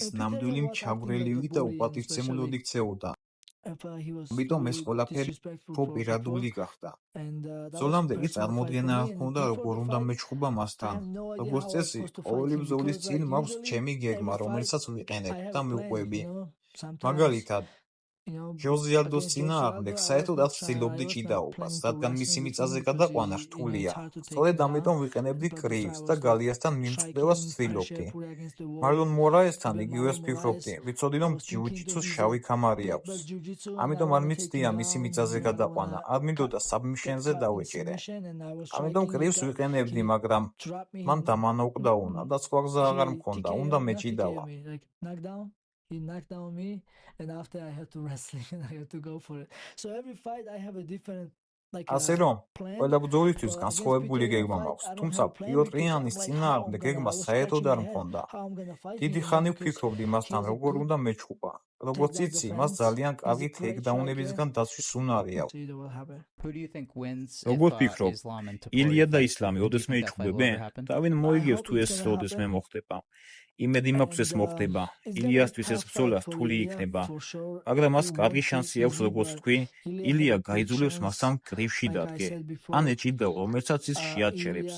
ის ნამდვილი მჩაგვრელივი და უპატივცემულოდი ქცეოდა. ამიტომ ეს ყველაფერი უფრო პირადული გახდა. ბრძოლამდე კი წარმოდგენა არ ჰქონდა, როგორ უნდა მეჩხუბა მასთან. როგორც წესი, ყოველი ბრძოლის წინ მაქვს ჩემი გეგმა, რომელსაც ვიყენებ და მივყვები. მაგალითად, ჟოზიალდოს წინააღმდეგ საერთოდ არ ვცდილობდი ჭიდაობას, რადგან მისი მიწაზე გადაყვანა რთულია. სწორედ ამიტომ ვიყენებდი კრივს და გალიასთან მიმწყდევას ვცდილობდი. მარლონ მორაესთან იგივეს ვფიქრობდი, ვიცოდი, რომ ჯიუ-ჯიტსუს შავი ქამარი აქვს. ამიტომ არ მიცდია მისი მიწაზე გადაყვანა, არ მინდოდა საბმიშენზე დავეჭერე. ამიტომ კრივს ვიყენებდი, მაგრამ მან დამანა უკდაუნა და სხვა გზა აღარ მქონდა, უნდა მეჭიდავა. He knocked down me, and after I had to wrestling, and I had to go for it. So every fight I have a different ასე რომ, ყველა ბრძოლისთვის განსხვავებული გეგმა მაქვს, თუმცა პიოტრიანის წინააღმდეგ გეგმა საერთოდ არ მქონდა. დიდი ხანი ვფიქრობდი მასთან როგორ უნდა მეჩხუბა. როგორც იცი, მას ძალიან კარგი თეიქდაუნებისგან დაცვის უნარი აქვს. როგორ ფიქრობ, ილია და ისლამი ოდესმე იჩხუბებენ? თავინ მოიგებს თუ ეს ოდესმე მოხდება. იმედი მაქვს ეს მოხდება. ილიასთვის ეს ბრძოლა რთული იქნება. მაგრამ მას კარგი შანსი აქვს, როგორც თქვი, ილია გაიძულებს მასთან კრივში დადგე. ან ეჭიდაო, რომელსაც ის შეაჩერებს.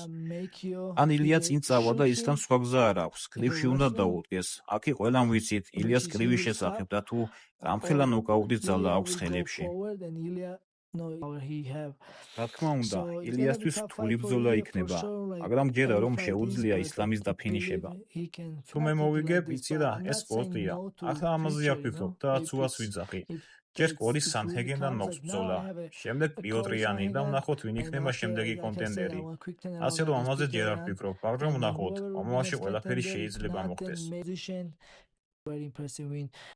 ან ილია წინ წავა და ისლამ სხვა გზა არ აქვს. კრივში უნდა დაუდგეს. აქ ყველამ ვიცით ილიას კრივის შესახებ და თუ რამხელა ნოკაუტის ძალა აქვს ხელებში. რა თქმა უნდა, ილიასთვის რთული ბრძოლა იქნება, მაგრამ ჯერა რომ შეუძლია ისლამის დაფინიშება. თუ მე მოვიგებ, იცი რა, ეს სპორტია. ახლა ამაზე არ ვფიქრობ და ცუას ვიძახი. ჯერ კორის სანჰეგენთან მოქვს ბრძოლა, შემდეგ პიოტრიანი და ვნახოთ ვინ იქნება შემდეგი კონტენდერი. ასე რომ ამაზე ჯერ არ ვფიქრობ, მაგრამ ვნახოთ, მომავალში ყველაფერი შეიძლება მოხდეს.